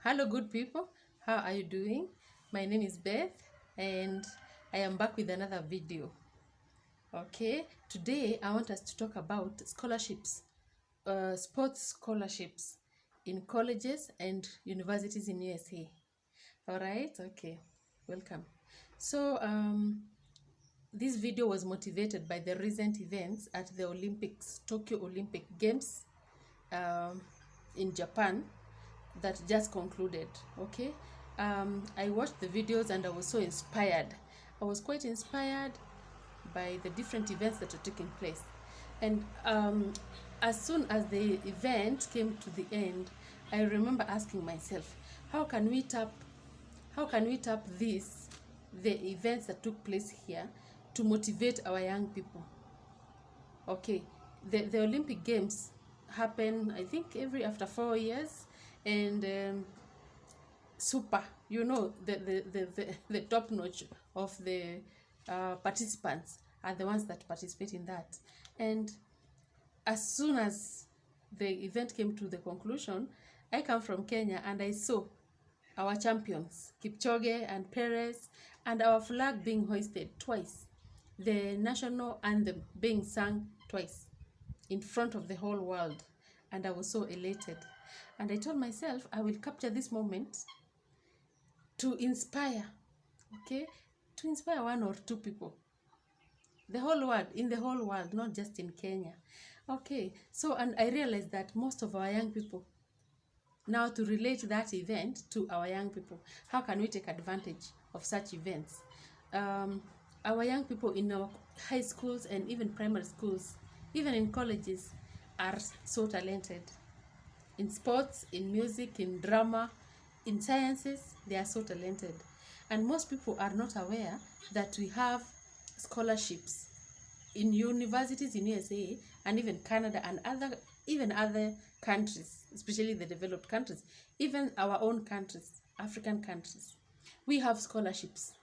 Hello, good people. How are you doing? My name is Beth, and I am back with another video. Okay, today I want us to talk about scholarships, sports scholarships in colleges and universities in USA. All right, okay, welcome. So, this video was motivated by the recent events at the Tokyo Olympic Games in Japan that just concluded. Okay, I watched the videos and I was so inspired. I was quite inspired by the different events that are taking place, and as soon as the event came to the end, I remember asking myself, how can we tap this, the events that took place here, to motivate our young people. Okay, the Olympic Games happen, I think, every after 4 years, and super, the top notch of the participants are the ones that participate in that. And as soon as the event came to the conclusion, I come from Kenya and I saw our champions, Kipchoge and Perez, and our flag being hoisted twice, the national anthem being sung twice in front of the whole world. And I was so elated. And I told myself, I will capture this moment to inspire, okay, to inspire one or two people, the whole world, in the whole world, not just in Kenya. Okay, so, and I realized that most of our young people, now to relate that event to our young people, how can we take advantage of such events? Our young people in our high schools and even primary schools, even in colleges, are so talented. In sports, in music, in drama, in sciences, they are so talented. And most people are not aware that we have scholarships in universities in USA and even Canada and other countries, especially the developed countries, even our own countries, African countries. We have scholarships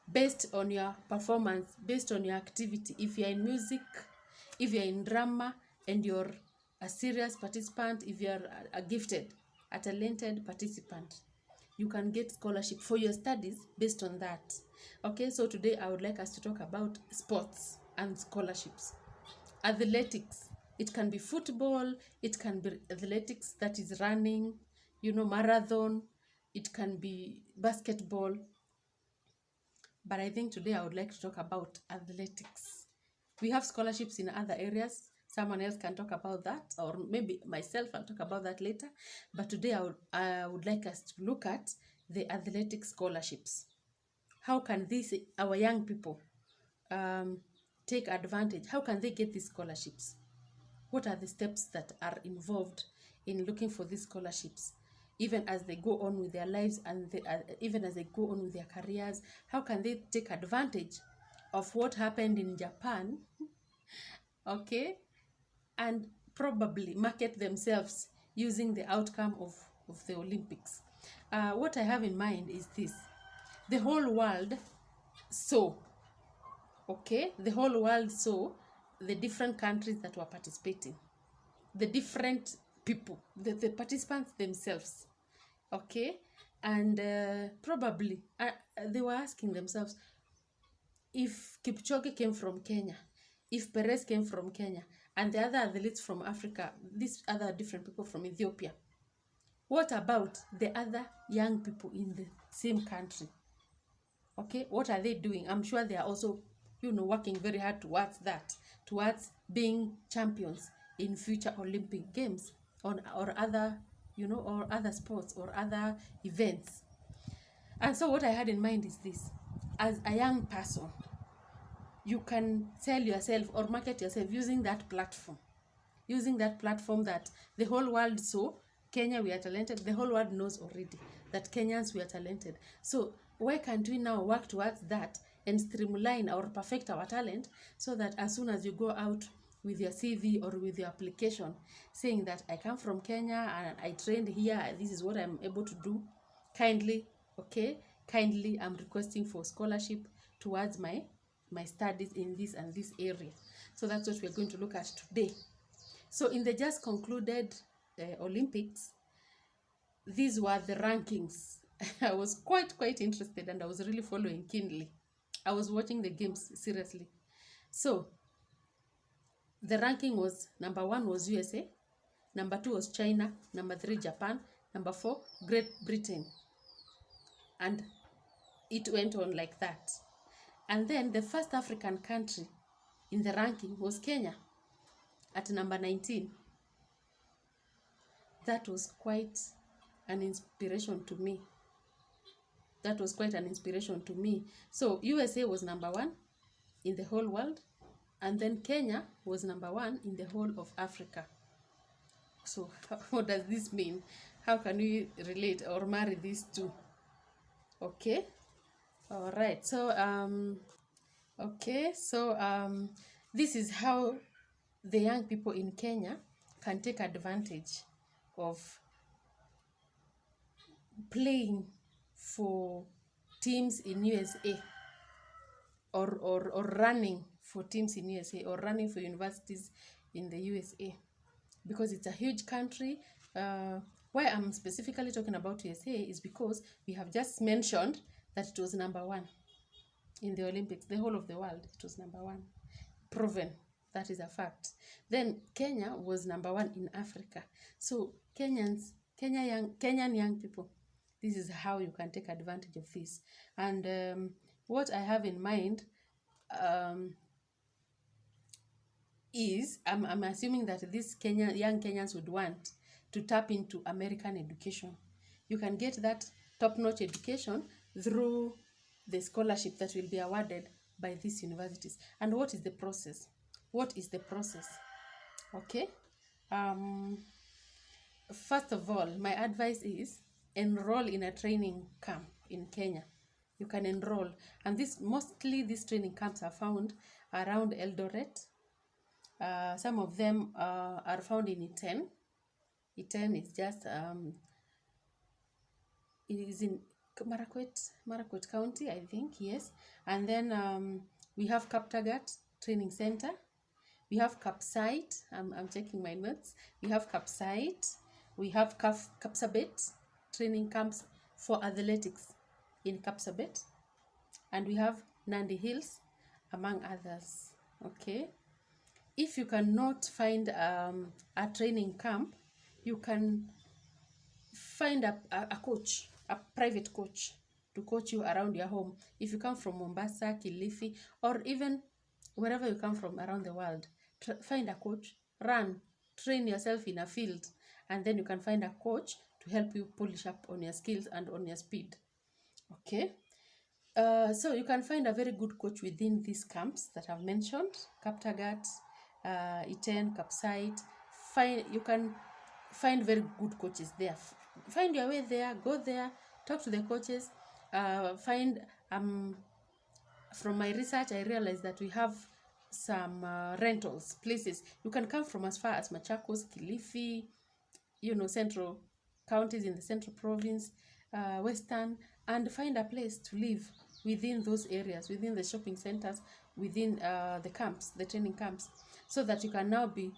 based on your performance, based on your activity. If you're in music, if you're in drama, and you're a serious participant, if you're a gifted, a talented participant, you can get scholarship for your studies based on that. Okay, so today I would like us to talk about sports and scholarships. Athletics, it can be football, it can be athletics that is running, marathon, it can be basketball. But I think today I would like to talk about athletics. We have scholarships in other areas. Someone else can talk about that, or maybe myself, I'll talk about that later. But today I would like us to look at the athletic scholarships. How can our young people take advantage? How can they get these scholarships? What are the steps that are involved in looking for these scholarships? Even as they go on with their lives and even as they go on with their careers, how can they take advantage of what happened in Japan, okay, and probably market themselves using the outcome of the Olympics? What I have in mind is this. The whole world saw, okay, the whole world saw the different countries that were participating, the different people, the participants themselves, okay, and probably they were asking themselves, if Kipchoge came from Kenya, if Perez came from Kenya, and the other athletes from Africa, these other different people from Ethiopia, what about the other young people in the same country? Okay, what are they doing? I'm sure they are also, working very hard towards that, towards being champions in future Olympic Games or other, or other sports or other events. And so what I had in mind is this. As a young person, you can sell yourself or market yourself using that platform that the whole world saw. Kenya, we are talented. The whole world knows already that Kenyans, we are talented. So why can't we now work towards that and streamline or perfect our talent, so that as soon as you go out with your CV or with your application saying that I come from Kenya and I trained here, this is what I'm able to do, kindly I'm requesting for scholarship towards my studies in this and this area. So that's what we're going to look at today. So in the just concluded Olympics, these were the rankings. I was quite interested, and I was really following keenly. I was watching the games seriously. So the ranking was, number 1 was USA, number 2 was China, number 3 Japan, number 4 Great Britain, and it went on like that. And then the first African country in the ranking was Kenya at number 19. That was quite an inspiration to me. That was quite an inspiration to me. So USA was number 1 in the whole world, and then Kenya was number 1 in the whole of Africa. So what does this mean? How can we relate or marry these two? Okay. All right. So this is how the young people in Kenya can take advantage of playing for teams in USA, or running for teams in USA, or running for universities in the USA, because it's a huge country. Why I'm specifically talking about USA is because we have just mentioned that it was number 1 in the Olympics. The whole of the world, it was number 1. Proven. That is a fact. Then Kenya was number 1 in Africa. So Kenyan young people, this is how you can take advantage of this. And what I have in mind is, I'm assuming that these young Kenyans would want to tap into American education. You can get that top-notch education through the scholarship that will be awarded by these universities. And what is the process? Okay. First of all, my advice is enroll in a training camp in Kenya. You can enroll, and mostly these training camps are found around Eldoret. Some of them are found in Iten. Iten is just it is in Marakwet County, I think, yes. And then we have Kaptagat Training Center. We have Kapsite. I'm checking my notes. We have Kapsite. We have Kapsabet training camps for athletics in Kapsabet. And we have Nandi Hills, among others. Okay. If you cannot find a training camp, you can find a coach, a private coach, to coach you around your home. If you come from Mombasa, Kilifi, or even wherever you come from around the world, find a coach, train yourself in a field, and then you can find a coach to help you polish up on your skills and on your speed. Okay. So you can find a very good coach within these camps that I've mentioned, Kaptagat, Iten, Kapsite. You can find very good coaches there. Find your way there, go there, talk to the coaches. From my research, I realized that we have some rentals places. You can come from as far as Machakos, Kilifi, central counties in the central province, western, and find a place to live within those areas, within the shopping centers, within the camps, the training camps, so that you can now be,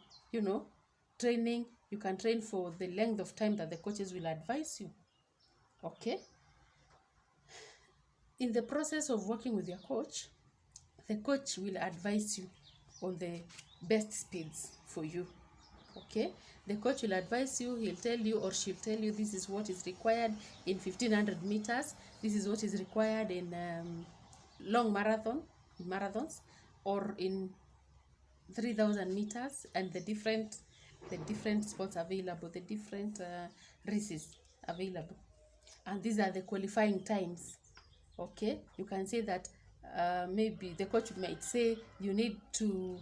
training. You can train for the length of time that the coaches will advise you. Okay. In the process of working with your coach, the coach will advise you on the best speeds for you. Okay. The coach will advise you. He'll tell you, or she'll tell you, this is what is required in 1500 meters. This is what is required in long marathons, or in 3000 meters, and the different sports available, the different races available, and these are the qualifying times. Okay, you can say that maybe the coach might say you need to,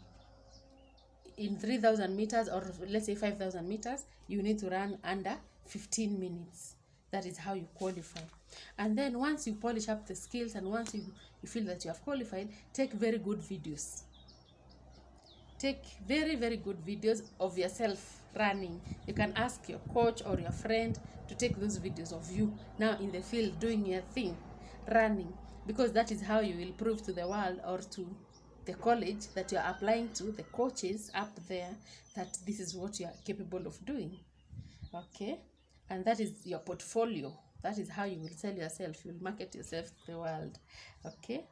in 3000 meters, or let's say 5000 meters, you need to run under 15 minutes. That is how you qualify. And then once you polish up the skills, and once you feel that you have qualified, take very good videos. Take very, very good videos of yourself running. You can ask your coach or your friend to take those videos of you now in the field doing your thing, running, because that is how you will prove to the world, or to the college that you are applying to, the coaches up there, that this is what you are capable of doing. Okay. and that is your portfolio. That is how you will sell yourself. You will market yourself to the world. Okay,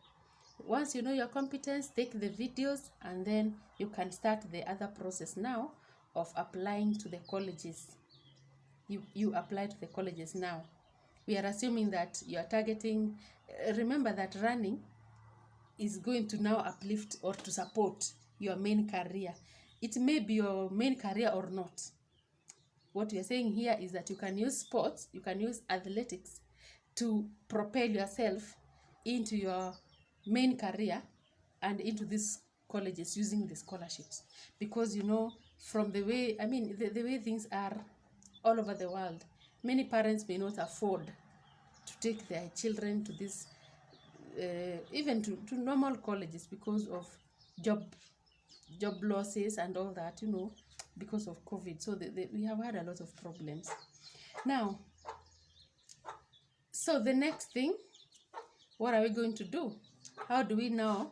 once you know your competence, take the videos, and then you can start the other process now of applying to the colleges. You apply to the colleges now. We are assuming that you are targeting, remember that running is going to now uplift or to support your main career. It may be your main career or not. What we are saying here is that you can use sports, you can use athletics to propel yourself into your main career and into these colleges using the scholarships. Because, you know, from the way, I mean, the way things are all over the world, many parents may not afford to take their children to this, even to normal colleges, because of job losses and all that, you know, because of COVID. So we have had a lot of problems. Now, so the next thing, what are we going to do? How do we now,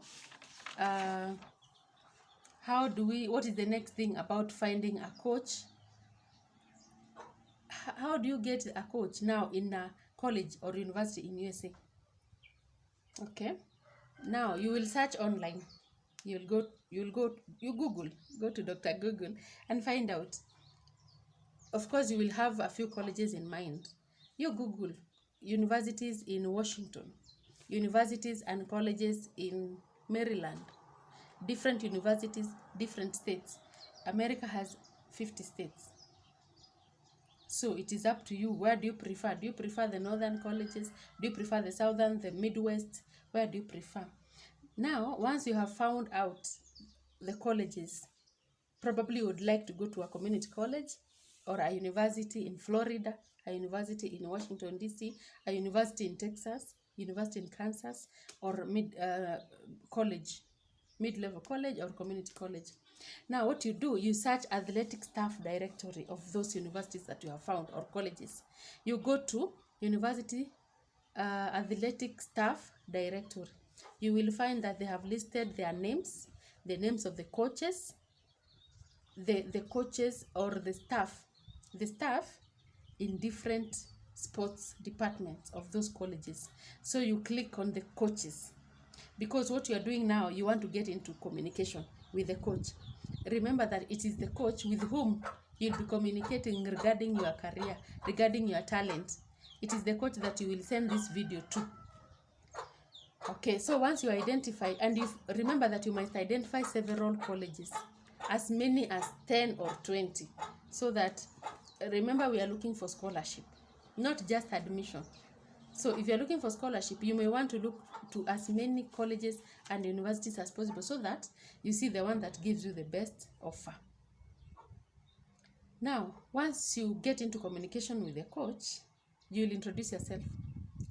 what is the next thing about finding a coach? How do you get a coach now in a college or university in USA? Okay, now you will search online. You Google, go to Dr. Google and find out. Of course, you will have a few colleges in mind. You Google universities in Washington, universities and colleges in Maryland, different universities, different states. America has 50 states. So it is up to you. Where do you prefer? Do you prefer the northern colleges? Do you prefer the southern, the Midwest? Where do you prefer? Now, once you have found out the colleges, probably you would like to go to a community college or a university in Florida, a university in Washington, D.C., a university in Texas, university in Kansas, or mid-level college or community college. Now, what you do, you search athletic staff directory of those universities that you have found or colleges. You go to university athletic staff directory. You will find that they have listed their names, the names of the coaches, the coaches or the staff in different sports departments of those colleges. So you click on the coaches, because what you are doing now, you want to get into communication with the coach. Remember that it is the coach with whom you'll be communicating regarding your career, regarding your talent. It is the coach that you will send this video to. Okay, so once you identify, and you remember that you must identify several colleges, as many as 10 or 20, so that, remember, we are looking for scholarship, not just admission. So if you're looking for scholarship, you may want to look to as many colleges and universities as possible, so that you see the one that gives you the best offer. Now, once you get into communication with the coach, you will introduce yourself.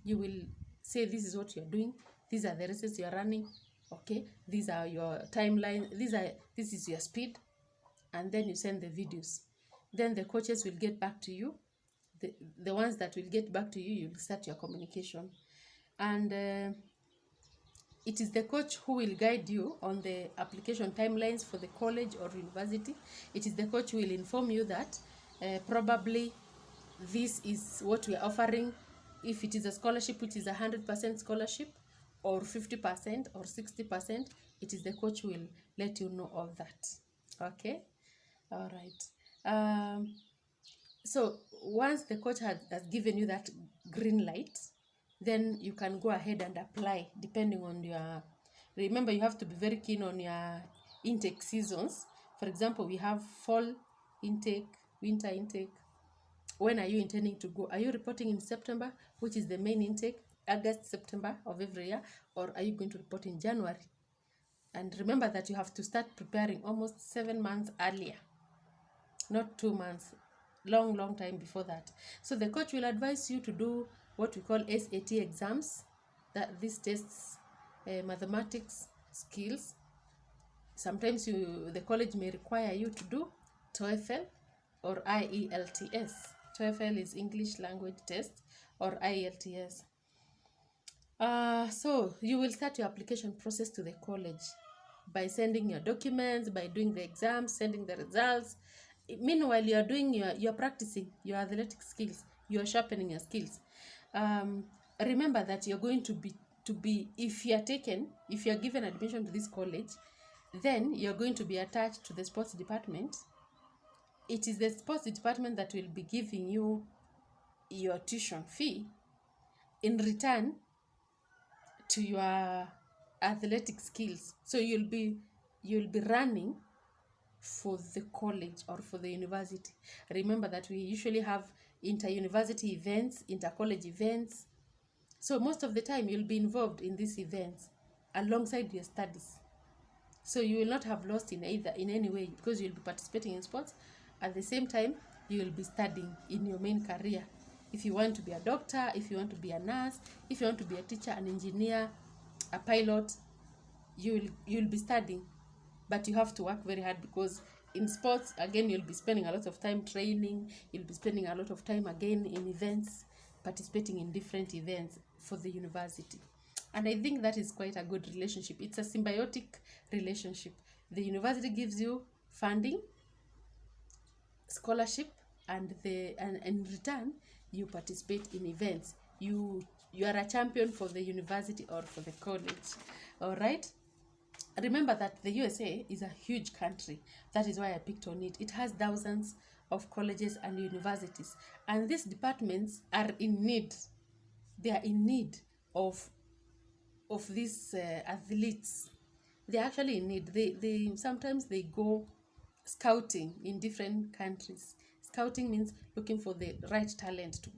You will say, this is what you're doing, these are the races you're running, okay, these are your timeline, this is your speed, and then you send the videos. Then the coaches will get back to you. The ones that will get back to you, you'll start your communication. And it is the coach who will guide you on the application timelines for the college or university. It is the coach who will inform you that probably this is what we are offering. If it is a scholarship, which is 100% scholarship, or 50% or 60%, it is the coach who will let you know all that. Okay, all right. So once the coach has given you that green light, then you can go ahead and apply, depending on your, remember, you have to be very keen on your intake seasons. For example, we have fall intake, winter intake. When are you intending to go? Are you reporting in September, which is the main intake, August, September of every year, or are you going to report in January? And remember that you have to start preparing almost 7 months earlier, not 2 months, long time before that. So the coach will advise you to do what we call SAT exams, that these tests, mathematics skills. Sometimes the college may require you to do TOEFL or IELTS. TOEFL is English language test, or IELTS. So you will start your application process to the college by sending your documents, by doing the exams, sending the results. Meanwhile, you're practicing your athletic skills, you're sharpening your skills. Remember that you're going to be if you're given admission to this college, then you're going to be attached to the sports department. It is the sports department that will be giving you your tuition fee in return to your athletic skills. So you'll be running for the college or for the university. Remember that we usually have inter-university events, inter-college events. So most of the time you'll be involved in these events alongside your studies. So you will not have lost in any way, because you'll be participating in sports. At the same time, you will be studying in your main career. If you want to be a doctor, if you want to be a nurse, if you want to be a teacher, an engineer, a pilot, you'll be studying. But you have to work very hard, because in sports, again, you'll be spending a lot of time training. You'll be spending a lot of time again in events, participating in different events for the university. And I think that is quite a good relationship. It's a symbiotic relationship. The university gives you funding, scholarship, and in return, you participate in events. You are a champion for the university or for the college. All right? Remember that the USA is a huge country. That is why I picked on it. It has thousands of colleges and universities. And these departments are in need. They are in need of these athletes. They're actually in need. They sometimes they go scouting in different countries. Scouting means looking for the right talent to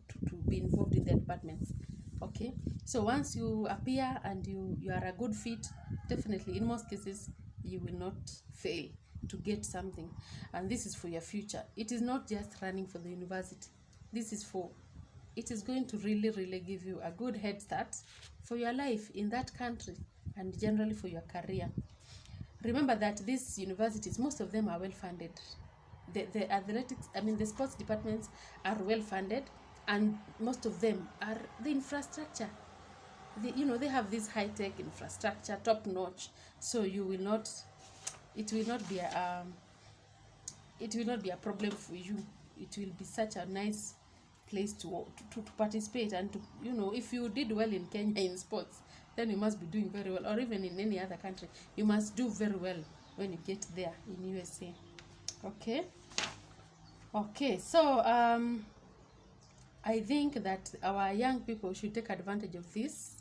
be involved in their departments. Okay, so once you appear and you are a good fit, definitely in most cases you will not fail to get something. And this is for your future. It is not just running for the university. It is going to really give you a good head start for your life in that country and generally for your career. Remember that these universities, most of them are well funded. The athletics, the sports departments are well funded, and most of them are the infrastructure. They have this high-tech infrastructure, top notch. So it will not be a problem for you. It will be such a nice place to participate, and if you did well in Kenya in sports, then you must be doing very well, or even in any other country, you must do very well when you get there in USA. Okay, so I think that our young people should take advantage of this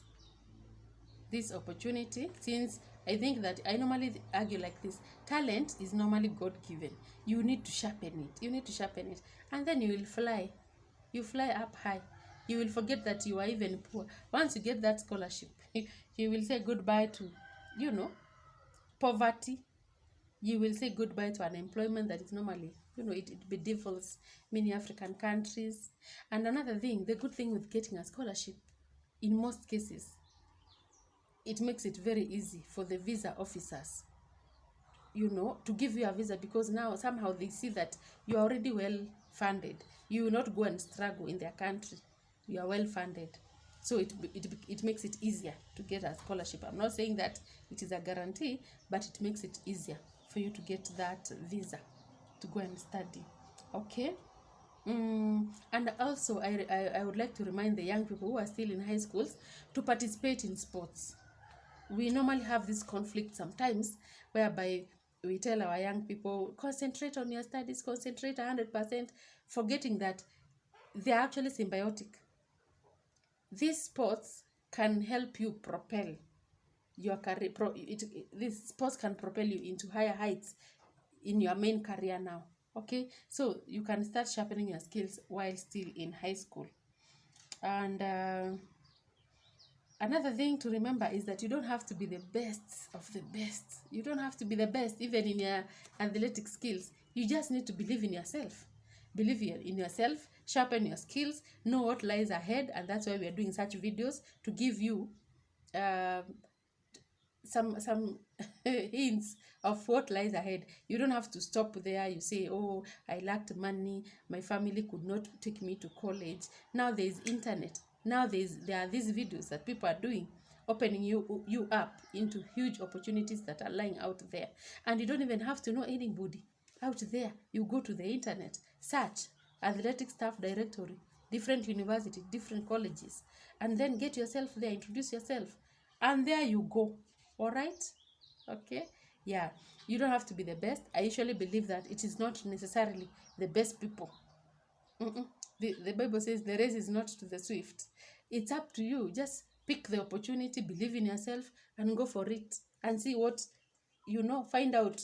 opportunity, since I think that I normally argue like this: talent is normally God-given. You need to sharpen it, and then you will fly. You fly up high. You will forget that you are even poor. Once you get that scholarship, you will say goodbye to, poverty. You will say goodbye to unemployment that is normally, it bedevils many African countries. And another thing, the good thing with getting a scholarship, in most cases, it makes it very easy for the visa officers, to give you a visa, because now somehow they see that you are already well funded. You will not go and struggle in their country. You are well funded. So it makes it easier to get a scholarship. I'm not saying that it is a guarantee, but it makes it easier for you to get that visa to go and study. Okay? And also, I would like to remind the young people who are still in high schools to participate in sports. We normally have this conflict sometimes, whereby we tell our young people, concentrate on your studies, concentrate 100%, forgetting that they are actually symbiotic. These sports can help you propel your career. These sports can propel you into higher heights in your main career now. Okay, so you can start sharpening your skills while still in high school. And another thing to remember is that you don't have to be the best of the best. You don't have to be the best even in your athletic skills. You just need to believe in yourself. Believe in yourself, sharpen your skills, know what lies ahead, and that's why we are doing such videos, to give you some hints of what lies ahead. You don't have to stop there. You say, oh, I lacked money, my family could not take me to college. Now there is internet. Now there are these videos that people are doing, opening you up into huge opportunities that are lying out there, and you don't even have to know anybody. out there. You go to the internet, search athletic staff directory, different universities, different colleges, and then get yourself there, introduce yourself, and there you go. All right? Okay? Yeah, you don't have to be the best. I usually believe that it is not necessarily the best people. The Bible says the race is not to the swift. It's up to you. Just pick the opportunity, believe in yourself, and go for it, and see what, find out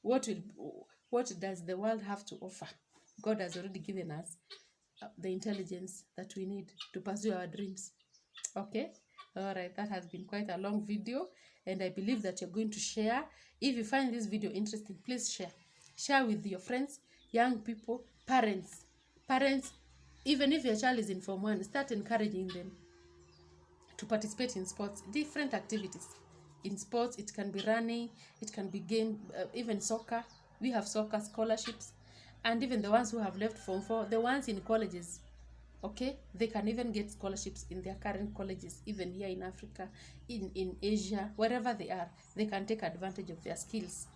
what does the world have to offer. God has already given us the intelligence that we need to pursue our dreams. Okay? All right, that has been quite a long video, and I believe that you're going to share. If you find this video interesting, please share. Share with your friends, young people, parents. Even if your child is in Form 1, start encouraging them to participate in sports, different activities. In sports, it can be running, it can be game, even soccer. We have soccer scholarships. And even the ones who have left Form 4, the ones in colleges, okay, they can even get scholarships in their current colleges, even here in Africa, in Asia, wherever they are. They can take advantage of their skills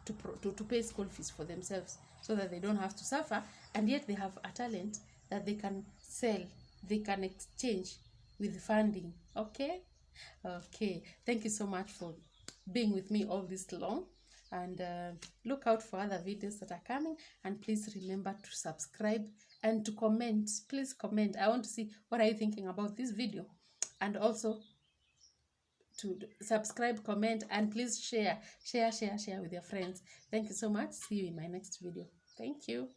to pay school fees for themselves, so that they don't have to suffer, and yet they have a talent that they can sell, they can exchange with funding. Okay? Thank you so much for being with me all this long, and look out for other videos that are coming, and please remember to subscribe and to comment. Please comment. I want to see what are you thinking about this video, and also to subscribe, comment, and please share with your friends. Thank you so much. See you in my next video. Thank you.